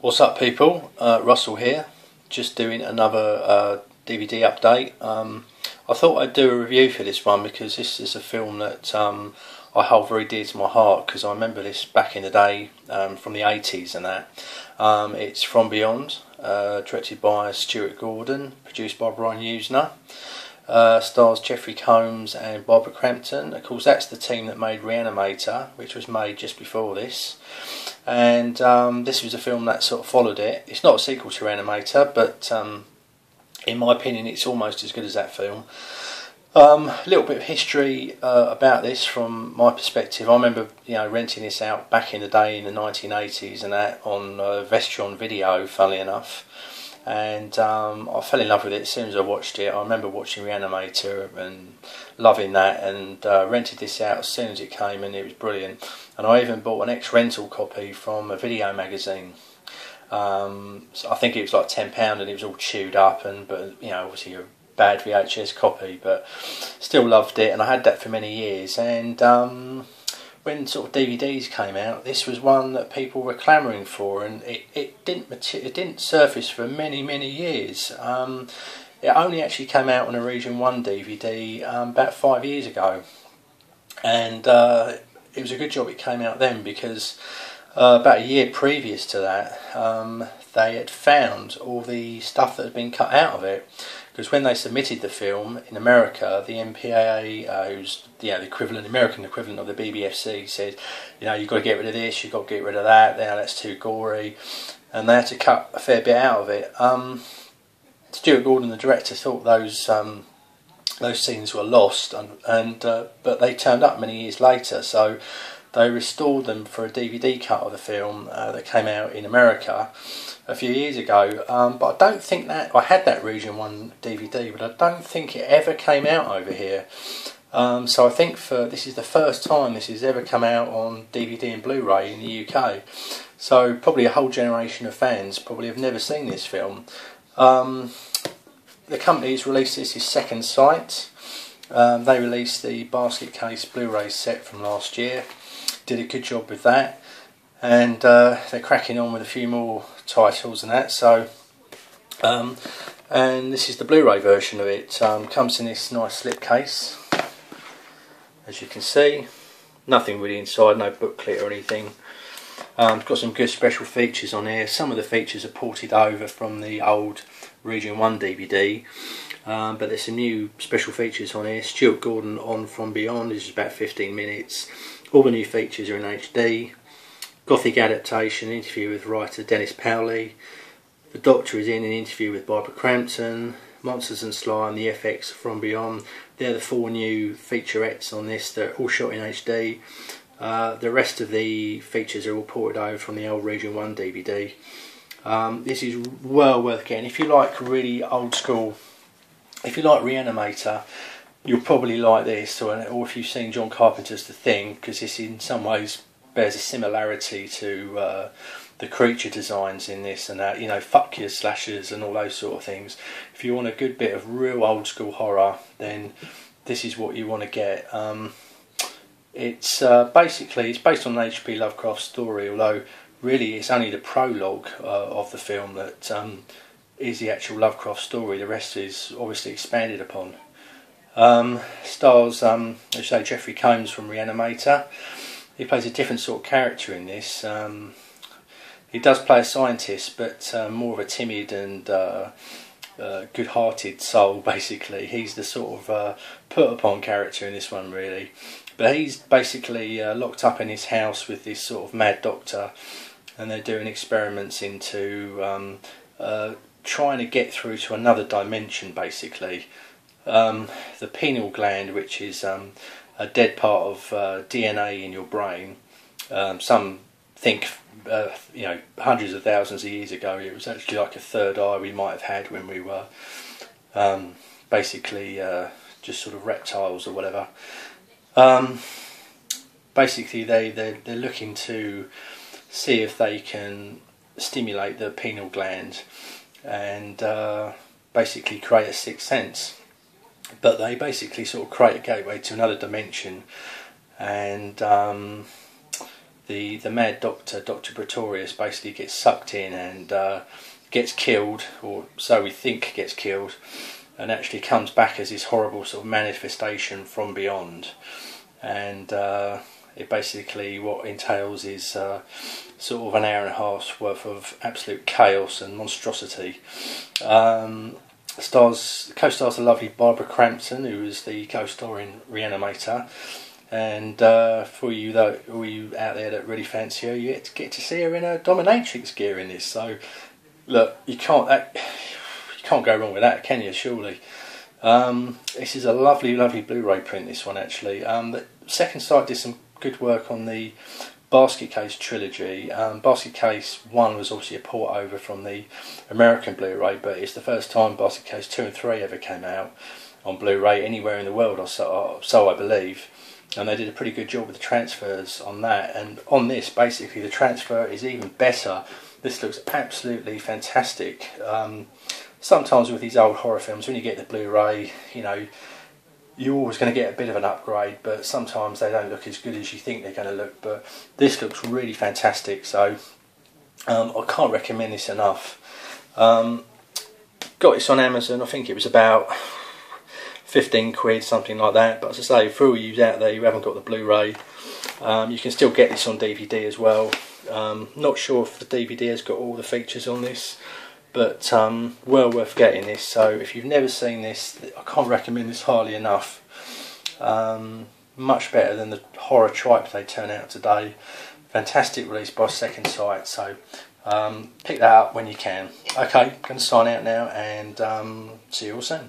What's up, people? Russell here, just doing another DVD update. I thought I'd do a review for this one because this is a film that I hold very dear to my heart, because I remember this back in the day, from the 80s and that. It's From Beyond, directed by Stuart Gordon, produced by Brian Yuzna. Stars Jeffrey Combs and Barbara Crampton. Of course, that's the team that made Reanimator, which was made just before this. And this was a film that sort of followed it. It's not a sequel to Reanimator, but in my opinion, it's almost as good as that film. A little bit of history about this from my perspective. I remember, renting this out back in the day in the 1980s and that on Vestron Video, funnily enough. And I fell in love with it as soon as I watched it. I remember watching Reanimator and loving that, and rented this out as soon as it came, and it was brilliant. And I even bought an ex-rental copy from a video magazine. So I think it was like £10, and it was all chewed up, but obviously a bad VHS copy, but still loved it, and I had that for many years. And when sort of DVDs came out, this was one that people were clamouring for, and it didn't surface for many years. It only actually came out on a Region 1 DVD about 5 years ago, and it was a good job it came out then, because about a year previous to that, they had found all the stuff that had been cut out of it. Because when they submitted the film in America, the MPAA, who's the American equivalent of the BBFC, said, you've got to get rid of this, you've got to get rid of that, that's too gory, and they had to cut a fair bit out of it. Stuart Gordon, the director, thought those scenes were lost, but they turned up many years later, so they restored them for a DVD cut of the film that came out in America a few years ago. But I don't think that I had that Region 1 DVD, but I don't think it ever came out over here. So I think this is the first time this has ever come out on DVD and Blu-ray in the UK. So probably a whole generation of fans probably have never seen this film. The company who's released this is Second Sight. They released the basket case Blu-ray set from last year. Did a good job with that, and they're cracking on with a few more titles and that. So, and this is the Blu-ray version of it. Comes in this nice slip case, as you can see. Nothing really inside, no booklet or anything. It's got some good special features on here. Some of the features are ported over from the old Region 1 DVD. But there's some new special features on here. Stuart Gordon on From Beyond is about 15 minutes. All the new features are in HD. Gothic adaptation, interview with writer Dennis Powley. The Doctor is in an interview with Barbara Crampton. Monsters and Slime, the FX From Beyond. They're the 4 new featurettes on this. They're all shot in HD. The rest of the features are all ported over from the old Region 1 DVD. This is well worth getting. If you like really old school, if you like Reanimator, you'll probably like this, or if you've seen John Carpenter's The Thing, because this in some ways bears a similarity to the creature designs in this and that. Fuck your slashers and all those sort of things. If you want a good bit of real old school horror, then this is what you want to get. It's based on an H.P. Lovecraft story, although really it's only the prologue of the film that is the actual Lovecraft story. The rest is obviously expanded upon. Stars, let's say, Jeffrey Combs from Reanimator. He plays a different sort of character in this. He does play a scientist, but more of a timid and good-hearted soul, basically. He's the sort of put-upon character in this one, really. But he's basically locked up in his house with this sort of mad doctor, and they're doing experiments into trying to get through to another dimension, basically. The pineal gland, which is a dead part of DNA in your brain. Some think, hundreds of thousands of years ago, it was actually like a third eye we might have had when we were basically just sort of reptiles or whatever. Basically, they're looking to see if they can stimulate the pineal gland and basically create a sixth sense. But they basically sort of create a gateway to another dimension, and the mad doctor, Dr. Pretorius, basically gets sucked in and gets killed, or so we think gets killed, and actually comes back as this horrible sort of manifestation from beyond. And it basically, what entails is sort of an hour and a half's worth of absolute chaos and monstrosity. Co-stars the lovely Barbara Crampton, who was the co-star in Reanimator. And for you, all you out there that really fancy her, you get to see her in a dominatrix gear in this. So look, you can't go wrong with that, can you? Surely. This is a lovely Blu-ray print. This one actually. The Second Sight did some good work on the Basket Case trilogy. Basket Case 1 was obviously a port over from the American Blu-ray, but it's the first time Basket Case 2 and 3 ever came out on Blu-ray anywhere in the world, or so I believe. And they did a pretty good job with the transfers on that. And on this, basically, the transfer is even better. This looks absolutely fantastic. Sometimes with these old horror films, when you get the Blu-ray, you know, you're always going to get a bit of an upgrade, but sometimes they don't look as good as you think they're going to look. But this looks really fantastic, so I can't recommend this enough. Got this on Amazon. I think it was about 15 quid, something like that. But as I say, for all you out there who haven't got the Blu-ray, you can still get this on DVD as well. Not sure if the DVD has got all the features on this, but well worth getting this. So if you've never seen this, I can't recommend this highly enough. Much better than the horror tripe they turn out today. Fantastic release by Second Sight, so pick that up when you can. Okay, going to sign out now, and see you all soon.